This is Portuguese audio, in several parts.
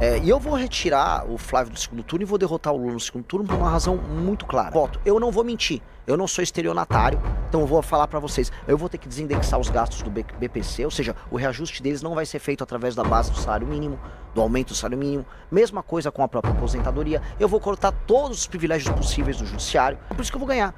E eu vou retirar o Flávio do segundo turno e vou derrotar o Lula no segundo turno por uma razão muito clara. Voto, eu não vou mentir, eu não sou estelionatário, então eu vou falar pra vocês, eu vou ter que desindexar os gastos do BPC, ou seja, o reajuste deles não vai ser feito através da base do salário mínimo, do aumento do salário mínimo, mesma coisa com a própria aposentadoria, eu vou cortar todos os privilégios possíveis do judiciário, é por isso que eu vou ganhar.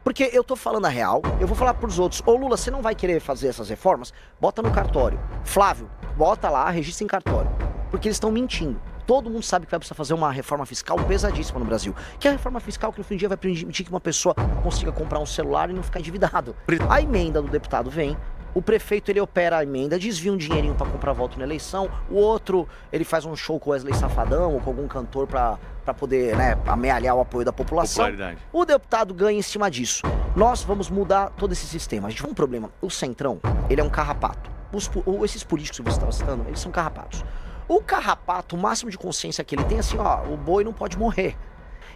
Porque eu tô falando a real, eu vou falar pros outros, ô Lula, você não vai querer fazer essas reformas? Bota no cartório. Flávio, bota lá, registra em cartório. Porque eles estão mentindo. Todo mundo sabe que vai precisar fazer uma reforma fiscal pesadíssima no Brasil. Que é a reforma fiscal que no fim do dia vai permitir que uma pessoa consiga comprar um celular e não ficar endividado. A emenda do deputado vem, o prefeito ele opera a emenda, desvia um dinheirinho pra comprar voto na eleição, o outro ele faz um show com o Wesley Safadão ou com algum cantor pra poder, né, amealhar o apoio da população. O deputado ganha em cima disso. Nós vamos mudar todo esse sistema. A gente tem um problema. O Centrão, ele é um carrapato. Esses políticos que você estava citando, eles são carrapatos. O carrapato, o máximo de consciência que ele tem é assim, ó, o boi não pode morrer.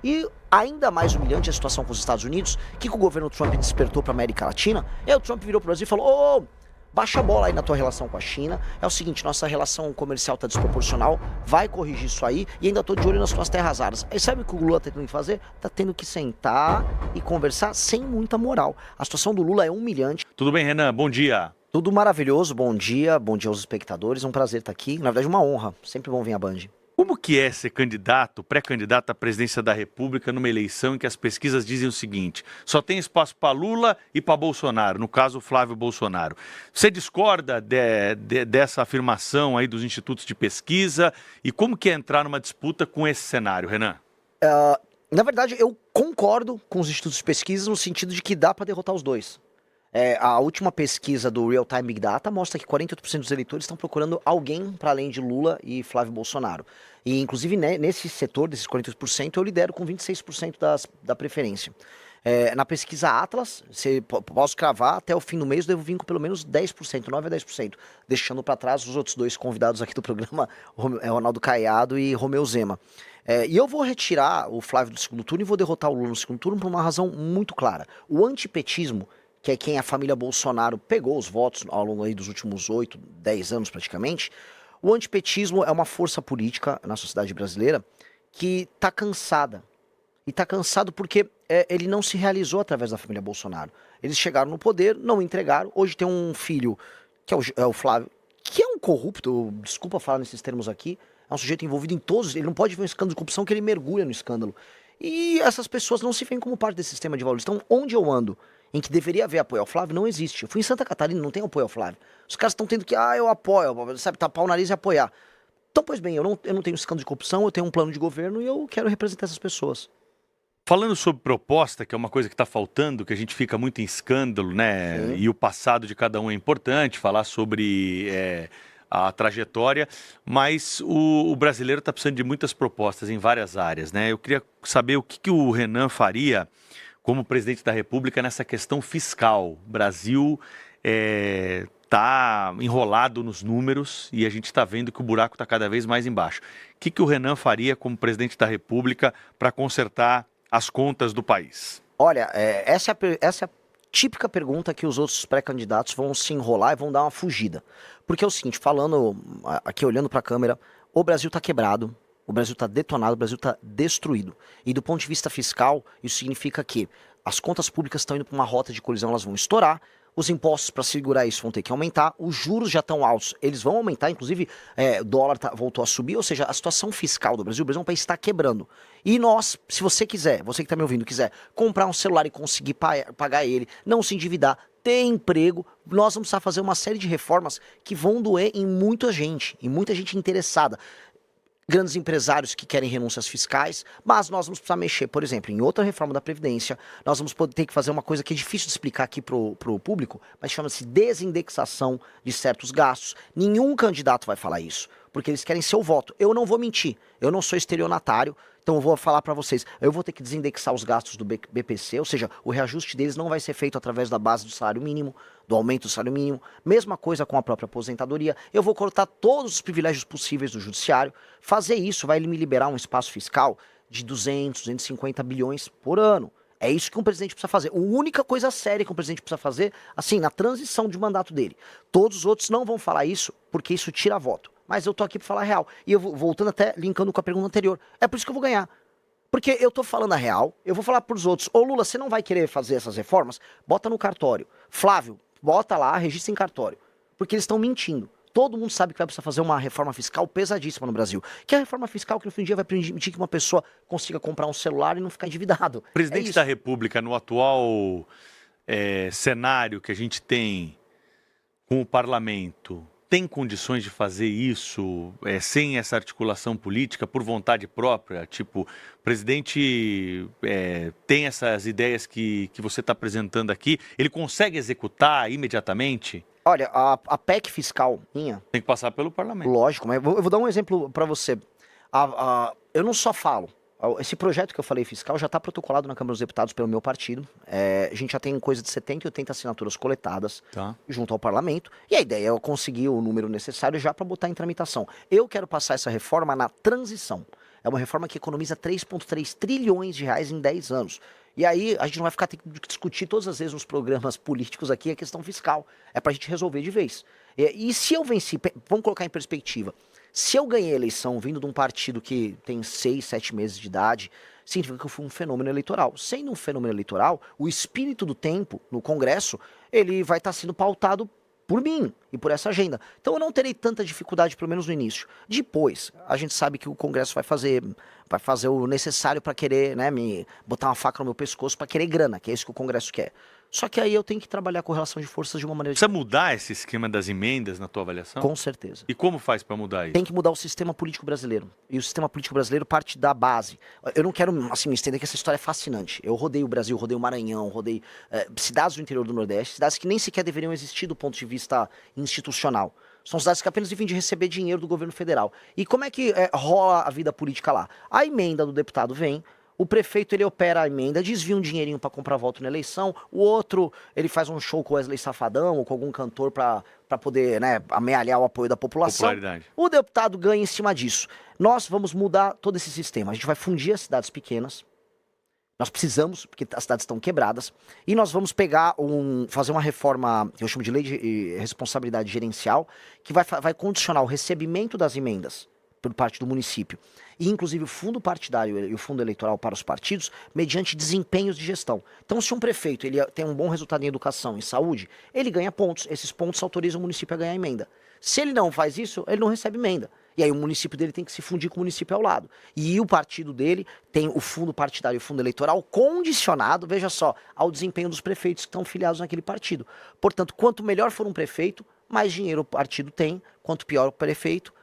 E ainda mais humilhante a situação com os Estados Unidos, que o governo Trump despertou para a América Latina, e aí o Trump virou para o Brasil e falou, ô, baixa a bola aí na tua relação com a China, é o seguinte, nossa relação comercial tá desproporcional, vai corrigir isso aí, e ainda tô de olho nas tuas terras raras. Aí sabe o que o Lula tá tendo que fazer? Tá tendo que sentar e conversar sem muita moral. A situação do Lula é humilhante. Tudo bem, Renan? Bom dia. Tudo maravilhoso, bom dia aos espectadores, é um prazer estar aqui, na verdade uma honra, sempre bom vir à Band. Como que é ser candidato, pré-candidato à presidência da República numa eleição em que as pesquisas dizem o seguinte, só tem espaço para Lula e para Bolsonaro, no caso Flávio Bolsonaro. Você discorda dessa afirmação aí dos institutos de pesquisa e como que é entrar numa disputa com esse cenário, Renan? Na verdade, eu concordo com os institutos de pesquisa no sentido de que dá para derrotar os dois. A última pesquisa do Real Time Big Data mostra que 48% dos eleitores estão procurando alguém para além de Lula e Flávio Bolsonaro. E, inclusive, nesse setor, desses 48%, eu lidero com 26% da preferência. Na pesquisa Atlas, posso cravar, até o fim do mês eu devo vir com pelo menos 10%, 9 a 10%, deixando para trás os outros dois convidados aqui do programa, Ronaldo Caiado e Romeu Zema. E eu vou retirar o Flávio do segundo turno e vou derrotar o Lula no segundo turno por uma razão muito clara. O antipetismo, que é quem a família Bolsonaro pegou os votos ao longo aí dos últimos 8, 10 anos praticamente, o antipetismo é uma força política na sociedade brasileira que está cansada. E está cansado porque ele não se realizou através da família Bolsonaro. Eles chegaram no poder, não entregaram, hoje tem um filho, que é o Flávio, que é um corrupto, desculpa falar nesses termos aqui, é um sujeito envolvido em todos, ele não pode ver um escândalo de corrupção que ele mergulha no escândalo. E essas pessoas não se veem como parte desse sistema de valores. Então, onde eu ando, em que deveria haver apoio ao Flávio, não existe. Eu fui em Santa Catarina, não tem apoio ao Flávio. Os caras estão tendo que, eu apoio, sabe, tapar o nariz e apoiar. Então, pois bem, eu não tenho escândalo de corrupção, eu tenho um plano de governo e eu quero representar essas pessoas. Falando sobre proposta, que é uma coisa que está faltando, que a gente fica muito em escândalo, né? Sim. E o passado de cada um é importante, falar sobre a trajetória, mas o brasileiro está precisando de muitas propostas em várias áreas, né? Eu queria saber o que o Renan faria como presidente da República nessa questão fiscal. O Brasil está enrolado nos números e a gente está vendo que o buraco está cada vez mais embaixo. O que o Renan faria como presidente da República para consertar as contas do país? Olha, essa é a típica pergunta que os outros pré-candidatos vão se enrolar e vão dar uma fugida. Porque é o seguinte, falando aqui, olhando para a câmera, o Brasil está quebrado, o Brasil está detonado, o Brasil está destruído. E do ponto de vista fiscal, isso significa que as contas públicas estão indo para uma rota de colisão, elas vão estourar, os impostos para segurar isso vão ter que aumentar, os juros já estão altos, eles vão aumentar, inclusive o dólar voltou a subir, ou seja, a situação fiscal do Brasil, o Brasil é um país que está quebrando. E nós, se você quiser, você que está me ouvindo, quiser comprar um celular e conseguir pagar ele, não se endividar, ter emprego, nós vamos precisar fazer uma série de reformas que vão doer em muita gente interessada. Grandes empresários que querem renúncias fiscais, mas nós vamos precisar mexer, por exemplo, em outra reforma da Previdência, nós vamos ter que fazer uma coisa que é difícil de explicar aqui pro público, mas chama-se desindexação de certos gastos. Nenhum candidato vai falar isso, porque eles querem seu voto. Eu não vou mentir, eu não sou estelionatário, então eu vou falar para vocês, eu vou ter que desindexar os gastos do BPC, ou seja, o reajuste deles não vai ser feito através da base do salário mínimo, do aumento do salário mínimo, mesma coisa com a própria aposentadoria, eu vou cortar todos os privilégios possíveis do judiciário, fazer isso vai me liberar um espaço fiscal de 200, 250 bilhões por ano. É isso que um presidente precisa fazer. A única coisa séria que um presidente precisa fazer, assim, na transição de mandato dele. Todos os outros não vão falar isso, porque isso tira voto. mas eu tô aqui pra falar a real. E eu vou, voltando até, linkando com a pergunta anterior, é por isso que eu vou ganhar. Porque eu tô falando a real, eu vou falar pros outros, ô Lula, você não vai querer fazer essas reformas? Bota no cartório. Flávio, bota lá, registra em cartório. Porque eles estão mentindo. Todo mundo sabe que vai precisar fazer uma reforma fiscal pesadíssima no Brasil. Que é a reforma fiscal que no fim do dia vai permitir que uma pessoa consiga comprar um celular e não ficar endividado. O presidente da República, no atual cenário que a gente tem com o parlamento, tem condições de fazer isso sem essa articulação política, por vontade própria? Tipo, o presidente tem essas ideias que você está apresentando aqui, ele consegue executar imediatamente? Olha, a PEC fiscal minha... Tem que passar pelo parlamento. Lógico, mas eu vou dar um exemplo para você. Eu não só falo. Esse projeto que eu falei fiscal já está protocolado na Câmara dos Deputados pelo meu partido. A gente já tem coisa de 70 e 80 assinaturas coletadas junto ao parlamento. E a ideia é eu conseguir o número necessário já para botar em tramitação. Eu quero passar essa reforma na transição. É uma reforma que economiza 3,3 trilhões de reais em 10 anos. E aí a gente não vai ficar tendo que discutir todas as vezes nos programas políticos aqui a questão fiscal. É para a gente resolver de vez. E se eu venci, vamos colocar em perspectiva, se eu ganhei a eleição vindo de um partido que tem 6, 7 meses de idade, significa que eu fui um fenômeno eleitoral. Sendo um fenômeno eleitoral, o espírito do tempo no Congresso, ele vai estar sendo pautado por mim e por essa agenda. Então eu não terei tanta dificuldade, pelo menos no início. Depois, a gente sabe que o Congresso vai fazer o necessário para querer, né, me botar uma faca no meu pescoço para querer grana, que é isso que o Congresso quer. Só que aí eu tenho que trabalhar com relação de forças de uma maneira... Precisa mudar esse esquema das emendas na tua avaliação? Com certeza. E como faz para mudar isso? Tem que mudar o sistema político brasileiro. E o sistema político brasileiro parte da base. Eu não quero, assim, me estender que essa história é fascinante. Eu rodei o Brasil, rodei o Maranhão, rodei cidades do interior do Nordeste, cidades que nem sequer deveriam existir do ponto de vista institucional. São cidades que apenas vivem de receber dinheiro do governo federal. E como é que rola a vida política lá? A emenda do deputado vem... O prefeito, ele opera a emenda, desvia um dinheirinho para comprar voto na eleição. O outro, ele faz um show com o Wesley Safadão ou com algum cantor para poder, né, amealhar o apoio da população. O deputado ganha em cima disso. Nós vamos mudar todo esse sistema. A gente vai fundir as cidades pequenas. Nós precisamos, porque as cidades estão quebradas. E nós vamos fazer uma reforma, que eu chamo de lei de responsabilidade gerencial, que vai condicionar o recebimento das emendas por parte do município. E, inclusive, o fundo partidário e o fundo eleitoral para os partidos, mediante desempenhos de gestão. Então, se um prefeito ele tem um bom resultado em educação, em saúde, ele ganha pontos. Esses pontos autorizam o município a ganhar emenda. Se ele não faz isso, ele não recebe emenda. E aí o município dele tem que se fundir com o município ao lado. E o partido dele tem o fundo partidário e o fundo eleitoral condicionado, veja só, ao desempenho dos prefeitos que estão filiados naquele partido. Portanto, quanto melhor for um prefeito, mais dinheiro o partido tem. Quanto pior o prefeito,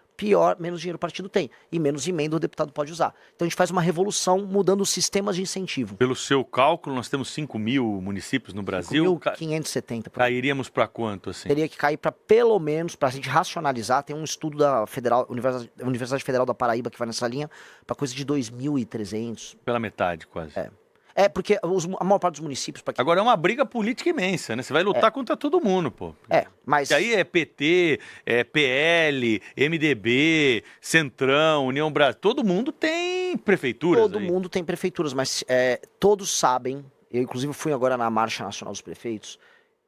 menos dinheiro o partido tem. E menos emenda o deputado pode usar. Então a gente faz uma revolução mudando os sistemas de incentivo. Pelo seu cálculo, nós temos 5.000 municípios no Brasil. 5.570. Cairíamos para quanto, assim? Teria que cair para pelo menos, para a gente racionalizar, tem um estudo da Universidade Federal da Paraíba que vai nessa linha, para coisa de 2.300. Pela metade, quase. Porque a maior parte dos municípios... Agora é uma briga política imensa, né? Você vai lutar contra todo mundo, pô. Mas... E aí é PT, PL, MDB, Centrão, União Brasil, todo mundo tem prefeituras. Todo mundo tem prefeituras, mas todos sabem, eu inclusive fui agora na Marcha Nacional dos Prefeitos,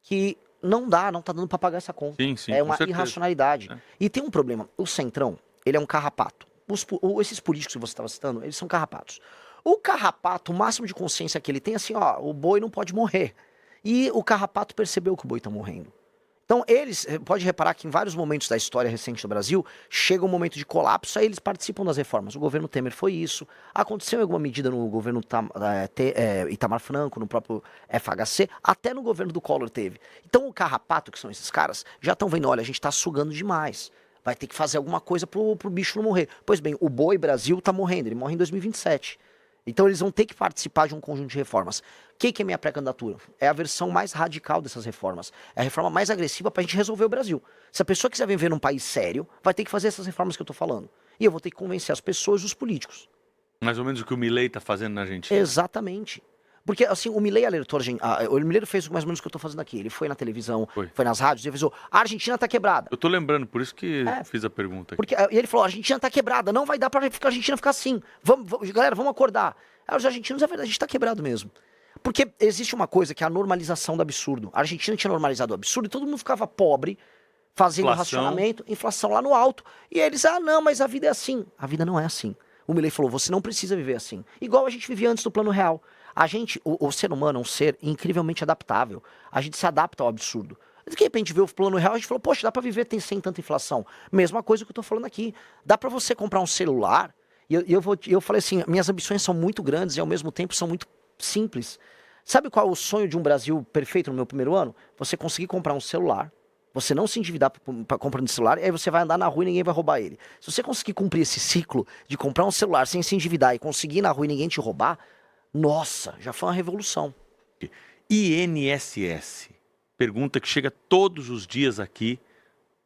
que não tá dando para pagar essa conta. Sim, é uma irracionalidade. E tem um problema, o Centrão, ele é um carrapato. Esses políticos que você estava citando, eles são carrapatos. O carrapato, o máximo de consciência que ele tem, assim, ó, o boi não pode morrer. E o carrapato percebeu que o boi tá morrendo. Então eles, pode reparar que em vários momentos da história recente do Brasil, chega um momento de colapso, aí eles participam das reformas. O governo Temer foi isso, aconteceu em alguma medida no governo Itamar Franco, no próprio FHC, até no governo do Collor teve. Então o carrapato, que são esses caras, já estão vendo, olha, a gente tá sugando demais. Vai ter que fazer alguma coisa pro bicho não morrer. Pois bem, o boi Brasil tá morrendo, ele morre em 2027. Então eles vão ter que participar de um conjunto de reformas. O que é minha pré-candidatura? É a versão mais radical dessas reformas. É a reforma mais agressiva para a gente resolver o Brasil. Se a pessoa quiser viver num país sério, vai ter que fazer essas reformas que eu estou falando. E eu vou ter que convencer as pessoas e os políticos. Mais ou menos o que o Milei está fazendo na Argentina. Exatamente. Porque, assim, o Milei alertou, o Milei fez mais ou menos o que eu tô fazendo aqui. Ele foi na televisão, foi nas rádios e avisou, a Argentina tá quebrada. Eu tô lembrando, por isso que fiz a pergunta aqui. E ele falou, a Argentina tá quebrada, não vai dar pra a Argentina ficar assim. Galera, vamos acordar. Aí os argentinos, é verdade, a gente tá quebrado mesmo. Porque existe uma coisa que é a normalização do absurdo. A Argentina tinha normalizado o absurdo e todo mundo ficava pobre, fazendo Inflação. racionamento, inflação lá no alto. E eles, não, mas a vida é assim. A vida não é assim. O Milei falou, você não precisa viver assim. Igual a gente vivia antes do Plano Real. A gente, o ser humano é um ser incrivelmente adaptável. A gente se adapta ao absurdo. De repente veio o Plano Real, a gente falou, poxa, dá pra viver sem tanta inflação. Mesma coisa que eu tô falando aqui. Dá pra você comprar um celular, e eu falei assim, minhas ambições são muito grandes e ao mesmo tempo são muito simples. Sabe qual é o sonho de um Brasil perfeito no meu primeiro ano? Você conseguir comprar um celular, você não se endividar para comprar um celular, e aí você vai andar na rua e ninguém vai roubar ele. Se você conseguir cumprir esse ciclo de comprar um celular sem se endividar e conseguir ir na rua e ninguém te roubar, nossa, já foi uma revolução. INSS. Pergunta que chega todos os dias aqui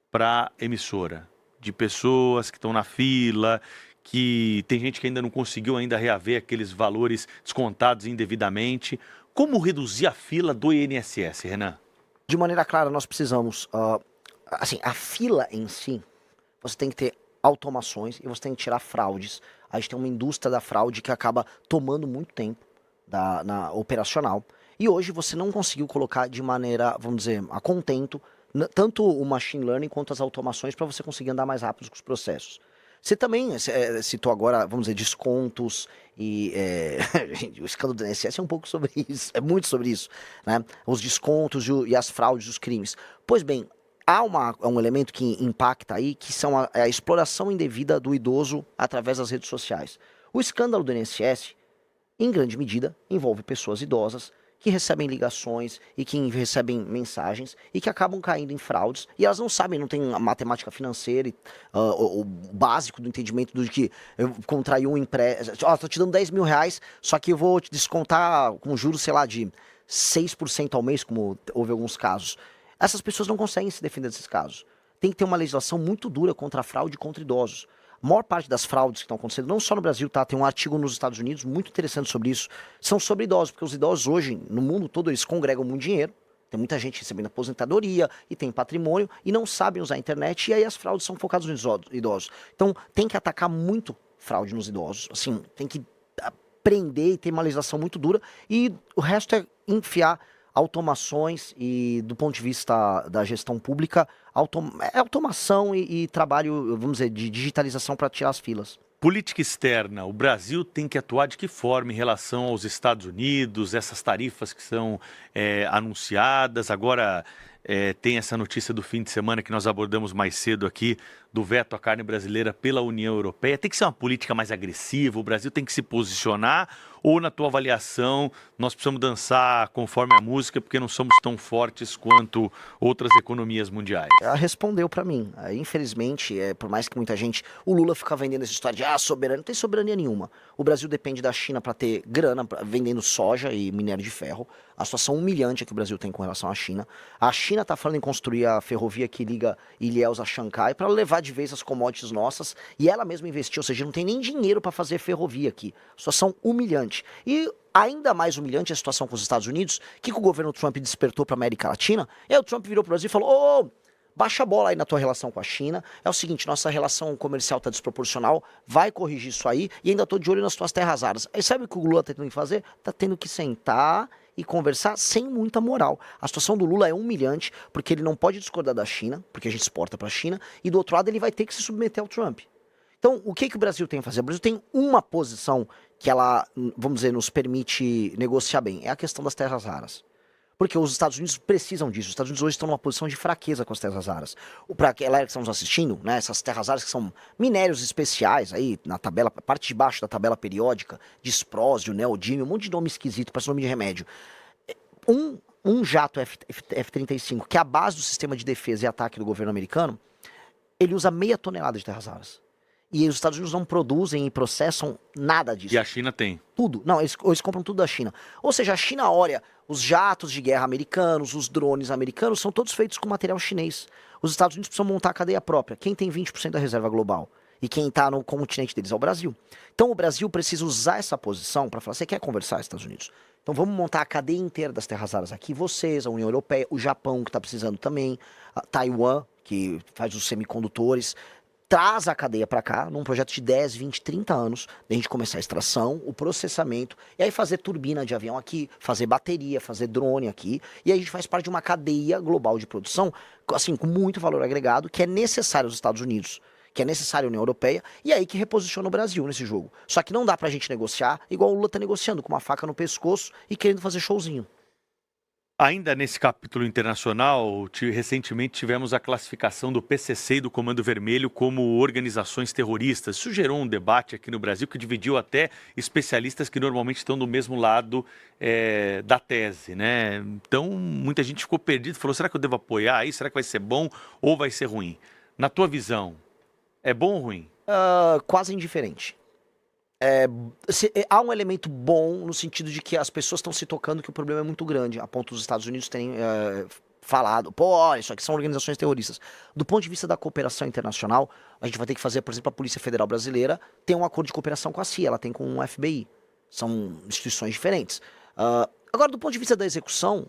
para emissora. De pessoas que estão na fila, que tem gente que ainda não conseguiu ainda reaver aqueles valores descontados indevidamente. Como reduzir a fila do INSS, Renan? De maneira clara, nós precisamos, assim, a fila em si, você tem que ter automações e você tem que tirar fraudes. A gente tem uma indústria da fraude que acaba tomando muito tempo na operacional. E hoje você não conseguiu colocar de maneira, vamos dizer, a contento, tanto o machine learning quanto as automações para você conseguir andar mais rápido com os processos. Você também citou agora, vamos dizer, descontos e gente, o escândalo do INSS é um pouco sobre isso, é muito sobre isso, né? Os descontos e as fraudes, os crimes. Pois bem, há um elemento que impacta aí, que são a exploração indevida do idoso através das redes sociais. O escândalo do INSS, em grande medida, envolve pessoas idosas que recebem ligações e que recebem mensagens e que acabam caindo em fraudes e elas não sabem, não tem a matemática financeira, o básico do entendimento do que eu contraí um empréstimo, tô te dando 10 mil reais, só que eu vou te descontar com juros, sei lá, de 6% ao mês, como houve alguns casos. Essas pessoas não conseguem se defender desses casos. Tem que ter uma legislação muito dura contra a fraude e contra idosos. A maior parte das fraudes que estão acontecendo, não só no Brasil, tá? Tem um artigo nos Estados Unidos muito interessante sobre isso. São sobre idosos, porque os idosos hoje, no mundo todo, eles congregam muito dinheiro. Tem muita gente recebendo aposentadoria e tem patrimônio e não sabem usar a internet. E aí as fraudes são focadas nos idosos. Então tem que atacar muito fraude nos idosos. Assim, tem que prender e ter uma legislação muito dura. E o resto é enfiar automações e, do ponto de vista da gestão pública, automação e trabalho, vamos dizer, de digitalização para tirar as filas. Política externa, o Brasil tem que atuar de que forma em relação aos Estados Unidos, essas tarifas que são anunciadas, agora tem essa notícia do fim de semana que nós abordamos mais cedo aqui, do veto à carne brasileira pela União Europeia. Tem que ser uma política mais agressiva, o Brasil tem que se posicionar, ou na tua avaliação nós precisamos dançar conforme a música porque não somos tão fortes quanto outras economias mundiais? Ela respondeu para mim. Infelizmente, por mais que muita gente... O Lula fica vendendo essa história de soberania. Não tem soberania nenhuma. O Brasil depende da China para ter grana, vendendo soja e minério de ferro. A situação humilhante que o Brasil tem com relação à China. A China está falando em construir a ferrovia que liga Ilhéus a Xangai para levar de vez as commodities nossas. E ela mesma investiu, ou seja, não tem nem dinheiro para fazer ferrovia aqui. Situação humilhante. E ainda mais humilhante a situação com os Estados Unidos, que o governo Trump despertou para a América Latina. E aí o Trump virou para o Brasil e falou, baixa a bola aí na tua relação com a China. É o seguinte, nossa relação comercial está desproporcional, vai corrigir isso aí e ainda estou de olho nas tuas terras raras. Aí sabe o que o Lula está tendo que fazer? Está tendo que sentar e conversar sem muita moral. A situação do Lula é humilhante, porque ele não pode discordar da China, porque a gente exporta para a China, e do outro lado ele vai ter que se submeter ao Trump. Então, o que o Brasil tem a fazer? O Brasil tem uma posição que ela, vamos dizer, nos permite negociar bem. É a questão das terras raras. Porque os Estados Unidos precisam disso. Os Estados Unidos hoje estão numa posição de fraqueza com as terras raras. Para aquela que estamos assistindo, né, essas terras raras que são minérios especiais, aí na tabela, parte de baixo da tabela periódica, disprósio, neodímio, um monte de nome esquisito, parece nome de remédio. Um jato F-35, que é a base do sistema de defesa e ataque do governo americano, ele usa 0,5 tonelada de terras raras. E os Estados Unidos não produzem e processam nada disso. E a China tem. Tudo. Não, eles compram tudo da China. Ou seja, a China, olha, os jatos de guerra americanos, os drones americanos, são todos feitos com material chinês. Os Estados Unidos precisam montar a cadeia própria. Quem tem 20% da reserva global? E quem está no continente deles é o Brasil. Então o Brasil precisa usar essa posição para falar, você quer conversar, Estados Unidos? Então vamos montar a cadeia inteira das terras raras aqui. Vocês, a União Europeia, o Japão, que está precisando também, a Taiwan, que faz os semicondutores. traz a cadeia para cá, num projeto de 10, 20, 30 anos, da gente começar a extração, o processamento, e aí fazer turbina de avião aqui, fazer bateria, fazer drone aqui, e aí a gente faz parte de uma cadeia global de produção, assim, com muito valor agregado, que é necessário aos Estados Unidos, que é necessário à União Europeia, e aí que reposiciona o Brasil nesse jogo. Só que não dá pra gente negociar igual o Lula tá negociando, com uma faca no pescoço e querendo fazer showzinho. Ainda nesse capítulo internacional, recentemente tivemos a classificação do PCC e do Comando Vermelho como organizações terroristas. Isso gerou um debate aqui no Brasil que dividiu até especialistas que normalmente estão do mesmo lado da tese, né? Então, muita gente ficou perdida, falou, será que eu devo apoiar isso? Será que vai ser bom ou vai ser ruim? Na tua visão, é bom ou ruim? Quase indiferente. Há um elemento bom no sentido de que as pessoas estão se tocando que o problema é muito grande, a ponto dos Estados Unidos terem falado, pô, olha, isso aqui são organizações terroristas. Do ponto de vista da cooperação internacional, a gente vai ter que fazer, por exemplo, a Polícia Federal Brasileira tem um acordo de cooperação com a CIA, ela tem com o FBI. São instituições diferentes. Agora, do ponto de vista da execução,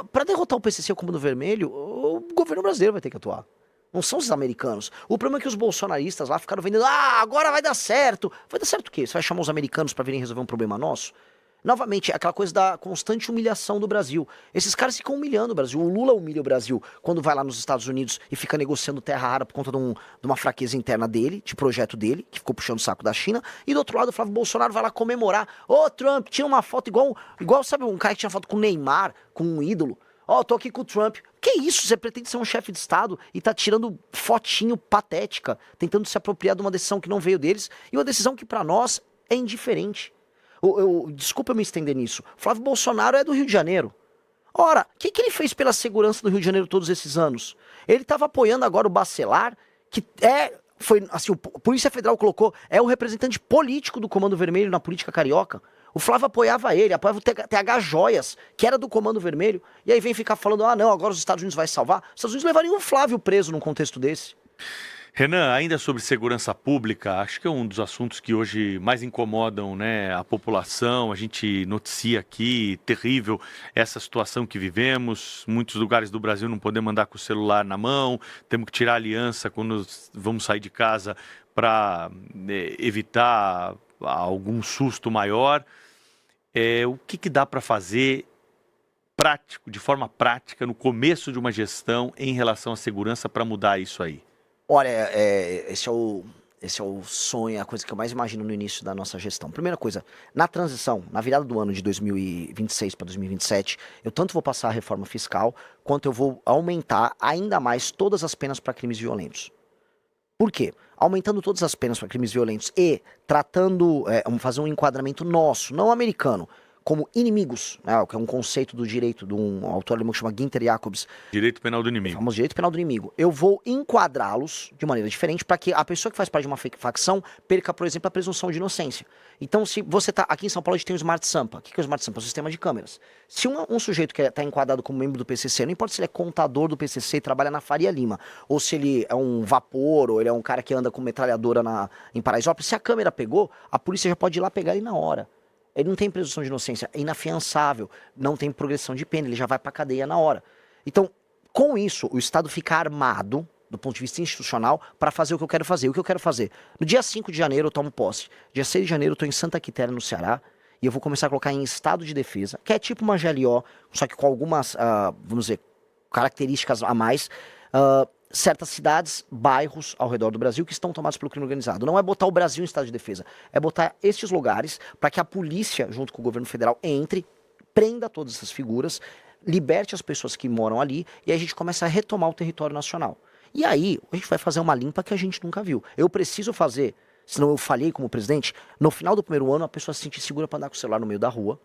para derrotar o PCC e o Comando Vermelho, o governo brasileiro vai ter que atuar. Não são os americanos. O problema é que os bolsonaristas lá ficaram vendendo, agora vai dar certo. Vai dar certo o quê? Você vai chamar os americanos para virem resolver um problema nosso? Novamente, é aquela coisa da constante humilhação do Brasil. Esses caras ficam humilhando o Brasil. O Lula humilha o Brasil quando vai lá nos Estados Unidos e fica negociando terra rara por conta de uma fraqueza interna dele, de projeto dele, que ficou puxando o saco da China. E do outro lado, o Flávio Bolsonaro vai lá comemorar. Trump, tira uma foto igual, sabe, um cara que tinha foto com o Neymar, com um ídolo. Tô aqui com o Trump. Que isso? Você pretende ser um chefe de Estado e tá tirando fotinho patética, tentando se apropriar de uma decisão que não veio deles e uma decisão que pra nós é indiferente. Desculpa eu me estender nisso. Flávio Bolsonaro é do Rio de Janeiro. Ora, o que ele fez pela segurança do Rio de Janeiro todos esses anos? Ele estava apoiando agora o Bacelar, que foi assim, a Polícia Federal colocou, é o representante político do Comando Vermelho na política carioca. O Flávio apoiava ele, apoiava o TH Joias, que era do Comando Vermelho, e aí vem ficar falando, não, agora os Estados Unidos vai salvar. Os Estados Unidos levariam o Flávio preso num contexto desse. Renan, ainda sobre segurança pública, acho que é um dos assuntos que hoje mais incomodam, né, a população. A gente noticia aqui, terrível, essa situação que vivemos. Muitos lugares do Brasil não podemos andar com o celular na mão, temos que tirar a aliança quando vamos sair de casa para evitar algum susto maior. O que dá para fazer de forma prática, no começo de uma gestão em relação à segurança para mudar isso aí? Olha, esse é o sonho, a coisa que eu mais imagino no início da nossa gestão. Primeira coisa, na transição, na virada do ano de 2026 para 2027, eu tanto vou passar a reforma fiscal, quanto eu vou aumentar ainda mais todas as penas para crimes violentos. Por quê? Aumentando todas as penas para crimes violentos e tratando, fazer um enquadramento nosso, não americano, como inimigos, né, que é um conceito do direito de um autor alemão que chama Günther Jacobs. Direito penal do inimigo. O famoso direito penal do inimigo. Eu vou enquadrá-los de maneira diferente para que a pessoa que faz parte de uma facção perca, por exemplo, a presunção de inocência. Então, se você tá aqui em São Paulo, a gente tem o Smart Sampa. O que é o Smart Sampa? É um sistema de câmeras. Se um sujeito que está enquadrado como membro do PCC, não importa se ele é contador do PCC e trabalha na Faria Lima, ou se ele é um vapor, ou ele é um cara que anda com metralhadora em Paraisópolis, se a câmera pegou, a polícia já pode ir lá pegar ele na hora. Ele não tem presunção de inocência, é inafiançável, não tem progressão de pena, ele já vai para a cadeia na hora. Então, com isso, o Estado fica armado, do ponto de vista institucional, para fazer o que eu quero fazer. O que eu quero fazer? No dia 5 de janeiro eu tomo posse. Dia 6 de janeiro eu estou em Santa Quitéria, no Ceará, e eu vou começar a colocar em estado de defesa, que é tipo uma GLO, só que com algumas, vamos dizer, características a mais, certas cidades, bairros ao redor do Brasil que estão tomados pelo crime organizado. Não é botar o Brasil em estado de defesa, é botar estes lugares para que a polícia, junto com o governo federal, entre, prenda todas essas figuras, liberte as pessoas que moram ali e aí a gente começa a retomar o território nacional. E aí a gente vai fazer uma limpa que a gente nunca viu. Eu preciso fazer, senão eu falhei como presidente, no final do primeiro ano a pessoa se sentir segura para andar com o celular no meio da rua,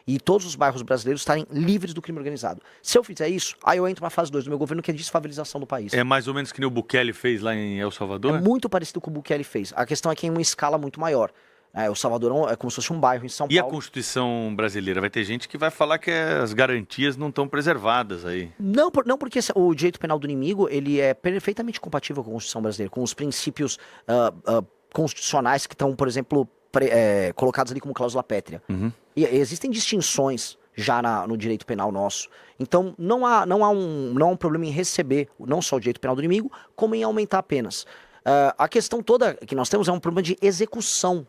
e todos os bairros brasileiros estarem livres do crime organizado. Se eu fizer isso, aí eu entro na fase 2 do meu governo, que é a desfavelização do país. É mais ou menos que nem o Bukele fez lá em El Salvador? É muito parecido com o que o Bukele fez. A questão é que em uma escala muito maior. El Salvador é como se fosse um bairro em São Paulo. E a Constituição brasileira? Vai ter gente que vai falar que as garantias não estão preservadas aí. Não, porque o direito penal do inimigo, ele é perfeitamente compatível com a Constituição brasileira, com os princípios constitucionais que estão, por exemplo, colocados ali como cláusula pétrea. Uhum. E existem distinções já no direito penal nosso. Então, não há um problema em receber não só o direito penal do inimigo, como em aumentar penas. A questão toda que nós temos é um problema de execução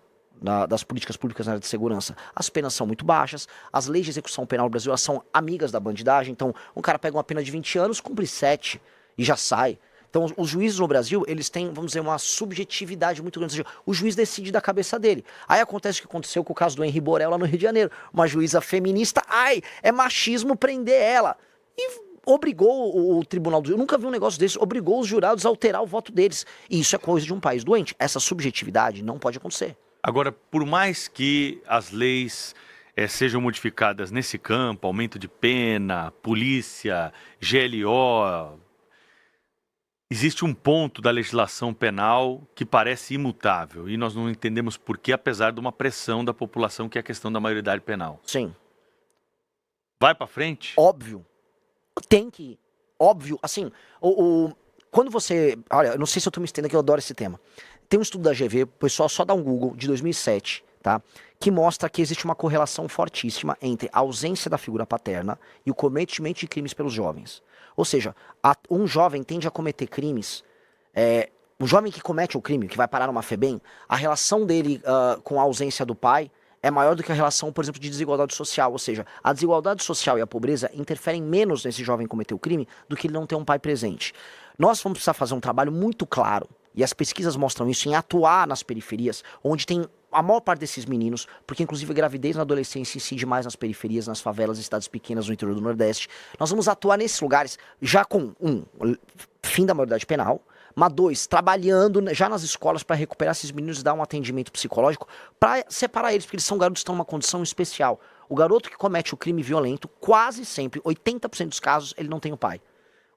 das políticas públicas na área de segurança. As penas são muito baixas, as leis de execução penal no Brasil elas são amigas da bandidagem, então um cara pega uma pena de 20 anos, cumpre 7 e já sai. Então os juízes no Brasil, eles têm, vamos dizer, uma subjetividade muito grande, ou seja, o juiz decide da cabeça dele. Aí acontece o que aconteceu com o caso do Henri Borel lá no Rio de Janeiro, uma juíza feminista, é machismo prender ela. E obrigou o tribunal, eu nunca vi um negócio desse, obrigou os jurados a alterar o voto deles. E isso é coisa de um país doente. Essa subjetividade não pode acontecer. Agora, por mais que as leis sejam modificadas nesse campo, aumento de pena, polícia, GLO, existe um ponto da legislação penal que parece imutável e nós não entendemos por que, apesar de uma pressão da população, que é a questão da maioridade penal. Sim. Vai para frente? Óbvio. Tem que ir. Óbvio. Assim, quando você... Olha, eu não sei se eu tô me estendendo aqui, eu adoro esse tema. Tem um estudo da GV, o pessoal só dá um Google, de 2007, tá? Que mostra que existe uma correlação fortíssima entre a ausência da figura paterna e o cometimento de crimes pelos jovens. Ou seja, um jovem tende a cometer crimes... o jovem que comete o crime, que vai parar numa FEBEM, a relação dele com a ausência do pai é maior do que a relação, por exemplo, de desigualdade social. Ou seja, a desigualdade social e a pobreza interferem menos nesse jovem cometer o crime do que ele não ter um pai presente. Nós vamos precisar fazer um trabalho muito claro, e as pesquisas mostram isso, em atuar nas periferias, onde tem a maior parte desses meninos, porque inclusive a gravidez na adolescência incide mais nas periferias, nas favelas, em cidades pequenas no interior do Nordeste. Nós vamos atuar nesses lugares já com, fim da maioridade penal, mas 2, trabalhando já nas escolas para recuperar esses meninos e dar um atendimento psicológico para separar eles, porque eles são garotos que estão numa condição especial. O garoto que comete o crime violento, quase sempre, 80% dos casos, ele não tem o pai.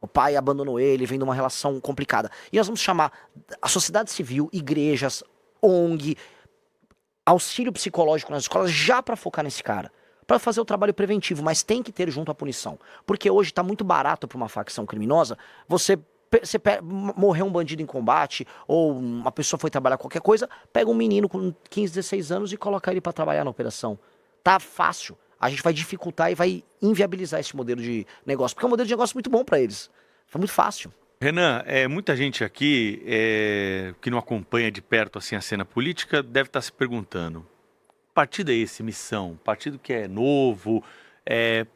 O pai abandonou ele, vem de uma relação complicada. E nós vamos chamar a sociedade civil, igrejas, ONG, auxílio psicológico nas escolas, já para focar nesse cara. Para fazer o trabalho preventivo, mas tem que ter junto a punição. Porque hoje está muito barato para uma facção criminosa você morreu um bandido em combate, ou uma pessoa foi trabalhar qualquer coisa, pega um menino com 15, 16 anos e coloca ele para trabalhar na operação. Tá fácil. A gente vai dificultar e vai inviabilizar esse modelo de negócio, porque é um modelo de negócio muito bom para eles. Foi muito fácil. Renan, muita gente aqui que não acompanha de perto assim, a cena política deve estar se perguntando, partido é esse, Missão? Partido que é novo?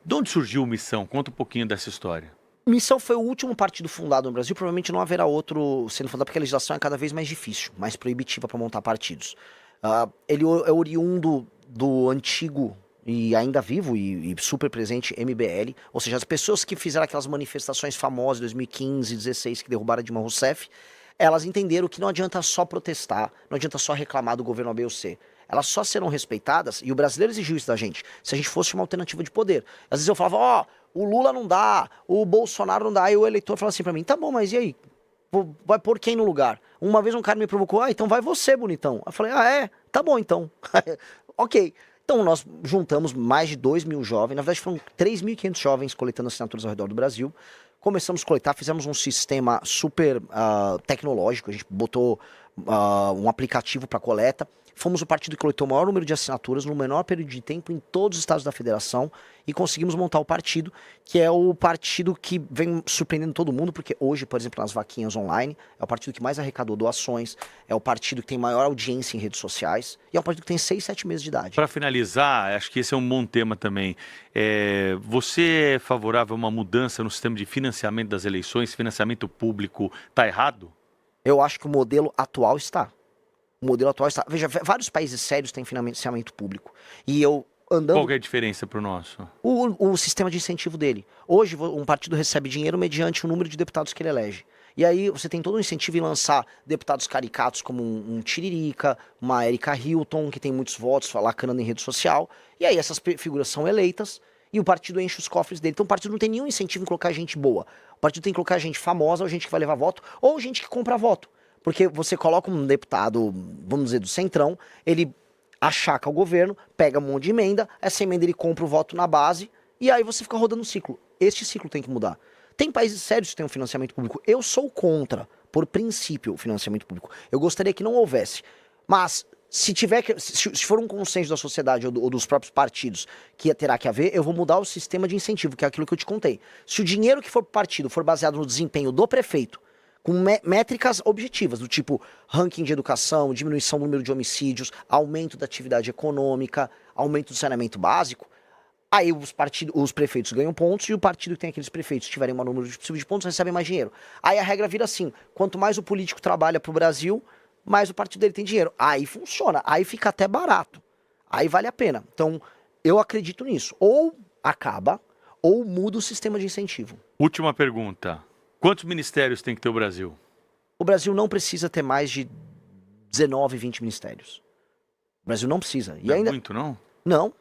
De onde surgiu Missão? Conta um pouquinho dessa história. Missão foi o último partido fundado no Brasil, provavelmente não haverá outro sendo fundado, porque a legislação é cada vez mais difícil, mais proibitiva para montar partidos. Ele é oriundo do antigo e ainda vivo e super presente MBL, ou seja, as pessoas que fizeram aquelas manifestações famosas de 2015, 2016, que derrubaram a Dilma Rousseff, elas entenderam que não adianta só protestar, não adianta só reclamar do governo A, B ou C. Elas só serão respeitadas, e o brasileiro exigiu isso da gente, se a gente fosse uma alternativa de poder. Às vezes eu falava, o Lula não dá, o Bolsonaro não dá, e o eleitor falava assim pra mim, tá bom, mas e aí? Vai pôr quem no lugar? Uma vez um cara me provocou, então vai você, bonitão. Eu falei, tá bom então. Ok. Então nós juntamos mais de 2.000 jovens, na verdade foram 3.500 jovens coletando assinaturas ao redor do Brasil. Começamos a coletar, fizemos um sistema super tecnológico, a gente botou um aplicativo para coleta. Fomos o partido que coletou o maior número de assinaturas no menor período de tempo em todos os estados da federação e conseguimos montar o partido, que é o partido que vem surpreendendo todo mundo, porque hoje, por exemplo, nas vaquinhas online, é o partido que mais arrecadou doações, é o partido que tem maior audiência em redes sociais e é um partido que tem 6, 7 meses de idade. Para finalizar, acho que esse é um bom tema também. Você é favorável a uma mudança no sistema de financiamento das eleições? Financiamento público está errado? Eu acho que o modelo atual está. O modelo atual está... Veja, vários países sérios têm financiamento público. E eu andando... Qual que é a diferença para o nosso? O sistema de incentivo dele. Hoje, um partido recebe dinheiro mediante o número de deputados que ele elege. E aí você tem todo um incentivo em lançar deputados caricatos como um Tiririca, uma Erika Hilton, que tem muitos votos, lacrando em rede social. E aí essas figuras são eleitas e o partido enche os cofres dele. Então o partido não tem nenhum incentivo em colocar gente boa. O partido tem que colocar gente famosa, ou gente que vai levar voto, ou gente que compra voto. Porque você coloca um deputado, vamos dizer, do Centrão, ele achaca o governo, pega um monte de emenda, essa emenda ele compra o voto na base, e aí você fica rodando um ciclo. Este ciclo tem que mudar. Tem países sérios que têm um financiamento público. Eu sou contra, por princípio, o financiamento público. Eu gostaria que não houvesse. Mas, se for um consenso da sociedade ou dos próprios partidos que terá que haver, eu vou mudar o sistema de incentivo, que é aquilo que eu te contei. Se o dinheiro que for pro partido for baseado no desempenho do prefeito, com métricas objetivas, do tipo ranking de educação, diminuição do número de homicídios, aumento da atividade econômica, aumento do saneamento básico. Aí os prefeitos ganham pontos e o partido que tem aqueles prefeitos que tiverem um número possível de pontos recebem mais dinheiro. Aí a regra vira assim, quanto mais o político trabalha pro Brasil, mais o partido dele tem dinheiro. Aí funciona, aí fica até barato. Aí vale a pena. Então, eu acredito nisso. Ou acaba, ou muda o sistema de incentivo. Última pergunta. Quantos ministérios tem que ter o Brasil? O Brasil não precisa ter mais de 19, 20 ministérios. O Brasil não precisa. E Não é ainda... muito, não? Não.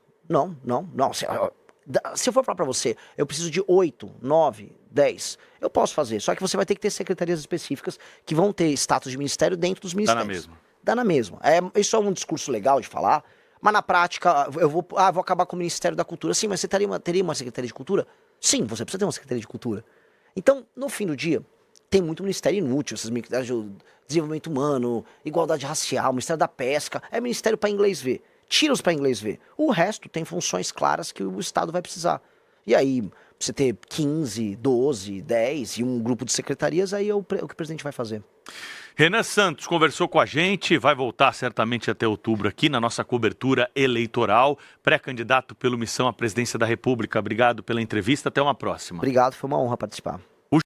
Se eu for falar pra você, eu preciso de 8, 9, 10. Eu posso fazer. Só que você vai ter que ter secretarias específicas que vão ter status de ministério dentro dos Dá ministérios. na mesma. Dá na mesma. Isso é um discurso legal de falar, mas na prática, eu vou acabar com o Ministério da Cultura. Sim, mas você teria uma Secretaria de Cultura? Sim, você precisa ter uma Secretaria de Cultura. Então, no fim do dia, tem muito ministério inútil, esses ministérios de desenvolvimento humano, igualdade racial, Ministério da Pesca, é ministério para inglês ver. Tira-os para inglês ver. O resto tem funções claras que o Estado vai precisar. E aí, você ter 15, 12, 10 e um grupo de secretarias, aí é o que o presidente vai fazer. Renan Santos conversou com a gente, vai voltar certamente até outubro aqui na nossa cobertura eleitoral, pré-candidato pelo Missão à Presidência da República. Obrigado pela entrevista, até uma próxima. Obrigado, foi uma honra participar.